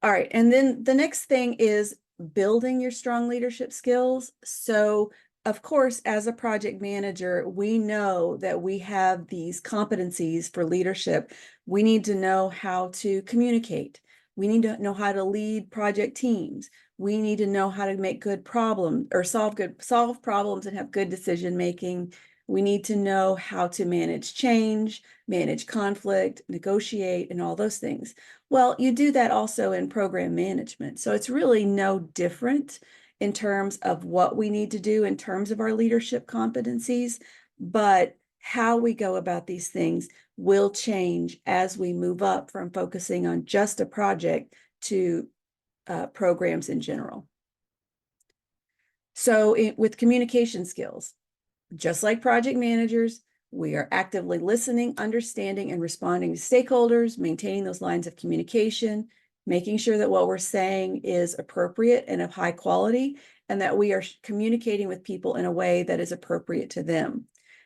All right. And then the next thing is building your strong leadership skills. So, of course, as a project manager, we know that we have these competencies for leadership. We need to know how to communicate. We need to know how to lead project teams. We need to know how to make good problems or solve problems and have good decision making. We need to know how to manage change, manage conflict, negotiate, and all those things. Well, you do that also in program management. So it's really no different in terms of what we need to do in terms of our leadership competencies, but how we go about these things will change as we move up from focusing on just a project to programs in general. So with communication skills, just like project managers, we are actively listening, understanding, and responding to stakeholders, maintaining those lines of communication, making sure that what we're saying is appropriate and of high quality, and that we are communicating with people in a way that is appropriate to them.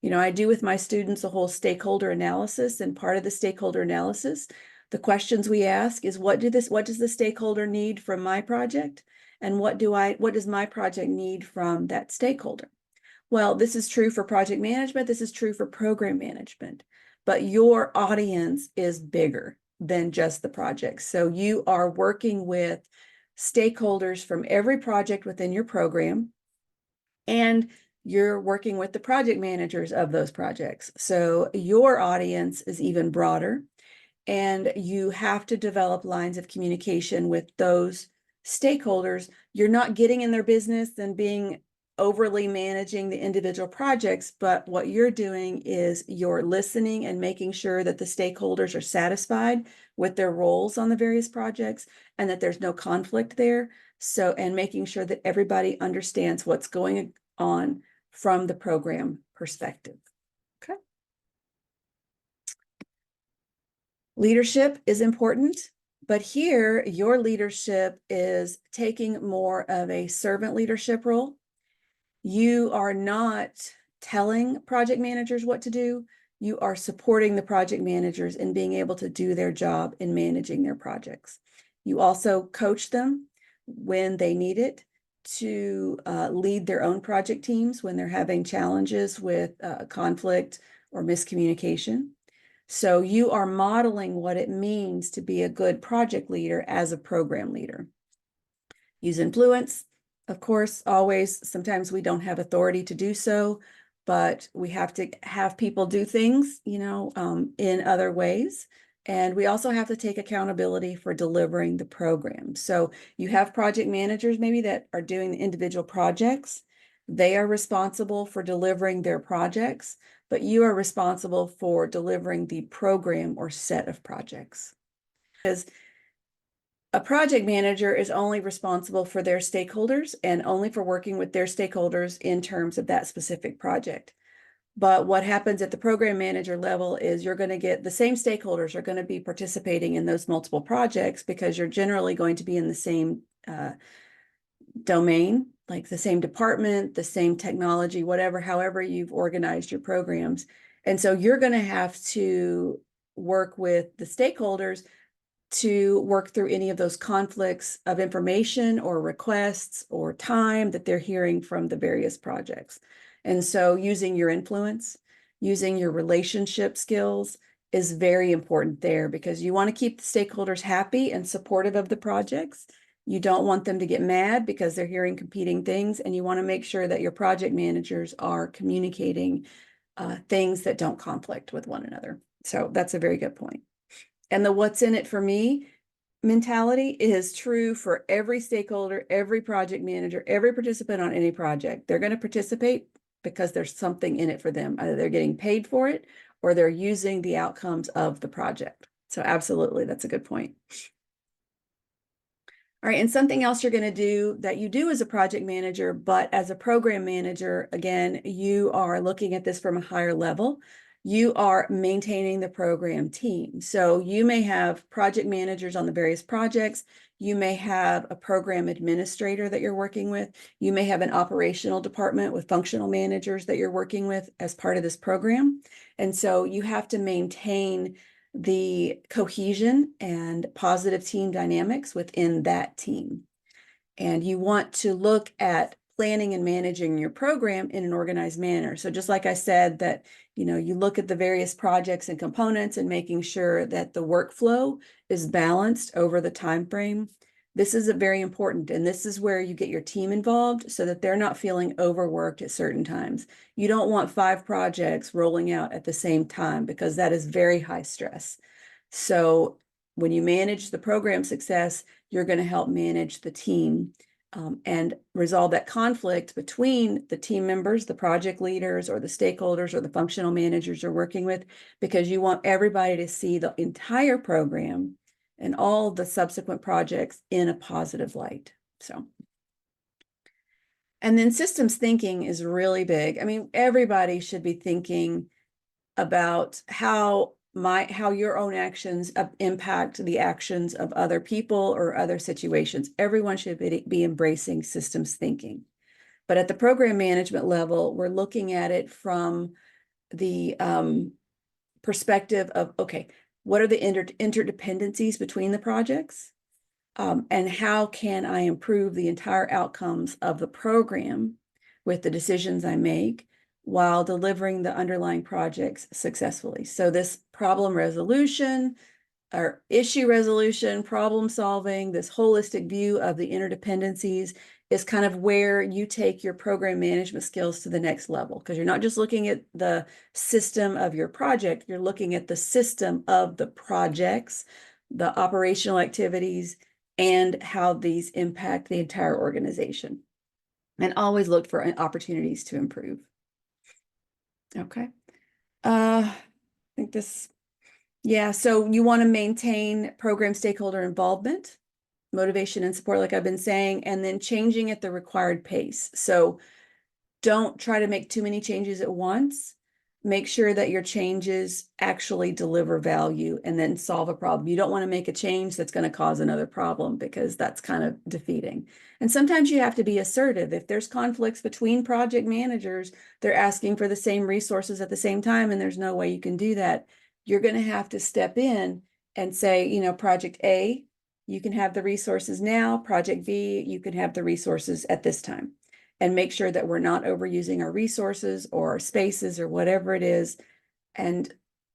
You know, I do with my students a whole stakeholder analysis, and part of the stakeholder analysis, the questions we ask is what does the stakeholder need from my project? And what does my project need from that stakeholder? Well, this is true for project management. This is true for program management, but your audience is bigger than just the project. So you are working with stakeholders from every project within your program, and you're working with the project managers of those projects. So your audience is even broader, and you have to develop lines of communication with those stakeholders. You're not getting in their business and being overly managing the individual projects, but what you're doing is you're listening and making sure that the stakeholders are satisfied with their roles on the various projects and that there's no conflict there. So, and making sure that everybody understands what's going on from the program perspective. Okay. Leadership is important, but here your leadership is taking more of a servant leadership role. You are not telling project managers what to do. You are supporting the project managers in being able to do their job in managing their projects. You also coach them when they need it to lead their own project teams when they're having challenges with conflict or miscommunication. So you are modeling what it means to be a good project leader as a program leader. Use influence. Of course, always, sometimes we don't have authority to do so, but we have to have people do things, in other ways. And we also have to take accountability for delivering the program. So you have project managers maybe that are doing the individual projects. They are responsible for delivering their projects, but you are responsible for delivering the program or set of projects. Because a project manager is only responsible for their stakeholders and only for working with their stakeholders in terms of that specific project. But what happens at the program manager level is you're going to get the same stakeholders are going to be participating in those multiple projects because you're generally going to be in the same domain, like the same department, the same technology, whatever, however you've organized your programs. And so you're going to have to work with the stakeholders to work through any of those conflicts of information or requests or time that they're hearing from the various projects. And so using your influence, using your relationship skills is very important there because you want to keep the stakeholders happy and supportive of the projects. You don't want them to get mad because they're hearing competing things, and you want to make sure that your project managers are communicating things that don't conflict with one another. So that's a very good point. And the what's in it for me mentality is true for every stakeholder, every project manager, every participant on any project. They're going to participate because there's something in it for them. Either they're getting paid for it or they're using the outcomes of the project. So absolutely, that's a good point. All right, and something else you're going to do that you do as a project manager, but as a program manager, again, you are looking at this from a higher level. You are maintaining the program team. So you may have project managers on the various projects. You may have a program administrator that you're working with. You may have an operational department with functional managers that you're working with as part of this program. And so you have to maintain the cohesion and positive team dynamics within that team. And you want to look at planning and managing your program in an organized manner. So just like I said, that, you know, you look at the various projects and components and making sure that the workflow is balanced over the time frame. This is very important, and this is where you get your team involved so that they're not feeling overworked at certain times. You don't want 5 projects rolling out at the same time because that is very high stress. So when you manage the program success, you're going to help manage the team and resolve that conflict between the team members, the project leaders, or the stakeholders, or the functional managers you're working with, because you want everybody to see the entire program and all the subsequent projects in a positive light. So, and then systems thinking is really big. I mean, everybody should be thinking about how your own actions impact the actions of other people or other situations. Everyone should be embracing systems thinking. But at the program management level, we're looking at it from the perspective of, okay, what are the interdependencies between the projects? And how can I improve the entire outcomes of the program with the decisions I make while delivering the underlying projects successfully? So this problem resolution or issue resolution, problem solving, this holistic view of the interdependencies is kind of where you take your program management skills to the next level, because you're not just looking at the system of your project, you're looking at the system of the projects, the operational activities, and how these impact the entire organization. And always look for opportunities to improve. Okay. I think this, yeah, so you want to maintain program stakeholder involvement, motivation and support, like I've been saying, and then changing at the required pace. So don't try to make too many changes at once. Make sure that your changes actually deliver value and then solve a problem. You don't want to make a change that's going to cause another problem, because that's kind of defeating. And sometimes you have to be assertive. If there's conflicts between project managers, they're asking for the same resources at the same time, and there's no way you can do that. You're going to have to step in and say, you know, project A, you can have the resources now. Project B, you can have the resources at this time. And make sure that we're not overusing our resources or our spaces or whatever it is, and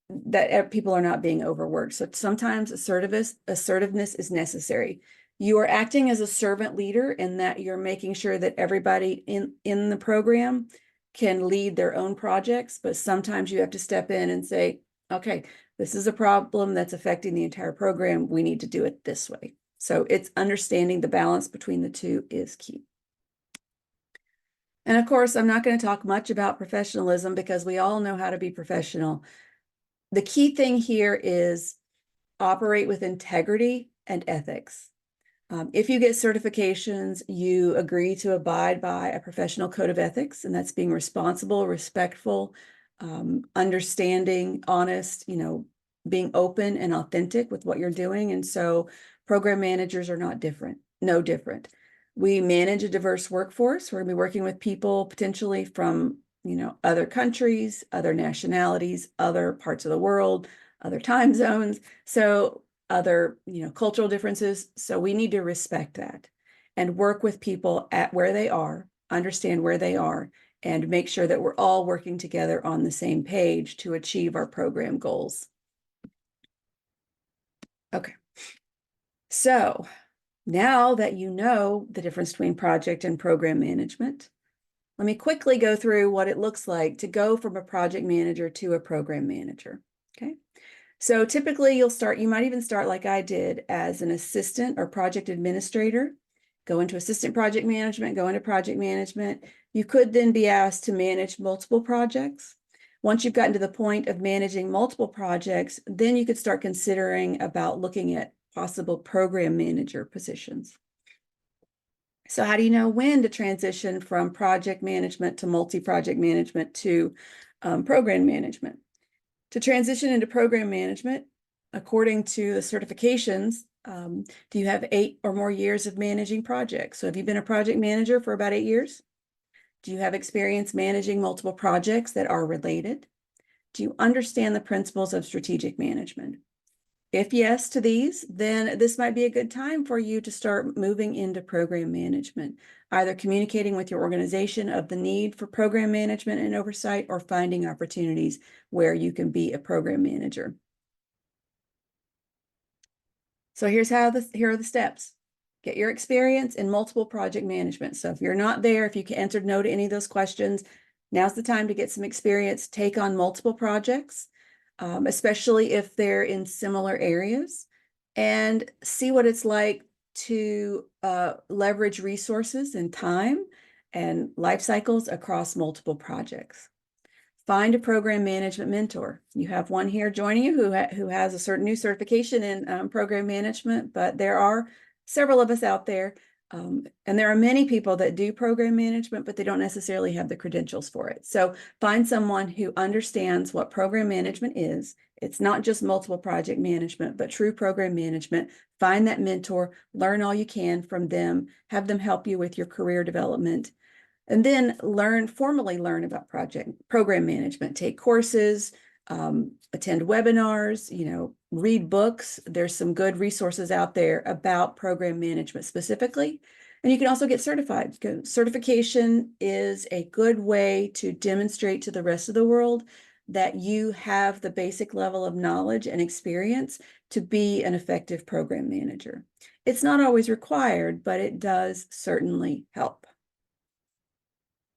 that people are not being overworked. So sometimes assertiveness is necessary. You are acting as a servant leader in that you're making sure that everybody in the program can lead their own projects, but sometimes you have to step in and say, okay, this is a problem that's affecting the entire program. We need to do it this way. So it's understanding the balance between the two is key. And of course, I'm not going to talk much about professionalism because we all know how to be professional. The key thing here is operate with integrity and ethics. If you get certifications, you agree to abide by a professional code of ethics, and that's being responsible, respectful, understanding, honest, you know, being open and authentic with what you're doing. And so program managers are not different, no different. We manage a diverse workforce. We're going to be working with people potentially from, you know, other countries, other nationalities, other parts of the world, other time zones. So other, you know, cultural differences. So we need to respect that and work with people at where they are, understand where they are, and make sure that we're all working together on the same page to achieve our program goals. Okay. So now that you know the difference between project and program management, let me quickly go through what it looks like to go from a project manager to a program manager. Okay. So typically you might even start like I did as an assistant or project administrator, go into assistant project management, go into project management. You could then be asked to manage multiple projects. Once you've gotten to the point of managing multiple projects, then you could start considering about looking at possible program manager positions. So how do you know when to transition from project management to multi-project management to program management? To transition into program management, according to the certifications, do you have 8 or more years of managing projects? So have you been a project manager for about 8 years? Do you have experience managing multiple projects that are related? Do you understand the principles of strategic management? If yes to these, then this might be a good time for you to start moving into program management, either communicating with your organization of the need for program management and oversight, or finding opportunities where you can be a program manager. So here are the steps. Get your experience in multiple project management. So if you're not there, if you answered no to any of those questions, now's the time to get some experience, take on multiple projects, especially if they're in similar areas, and see what it's like to leverage resources and time and life cycles across multiple projects. Find a program management mentor. You have one here joining you who has a certain new certification in program management, but there are several of us out there. And there are many people that do program management, but they don't necessarily have the credentials for it. So find someone who understands what program management is. It's not just multiple project management, but true program management. Find that mentor, learn all you can from them, have them help you with your career development. And then formally learn about program management, take courses, attend webinars, read books. There's some good resources out there about program management specifically. And you can also get certified. Certification is a good way to demonstrate to the rest of the world that you have the basic level of knowledge and experience to be an effective program manager. It's not always required, but it does certainly help.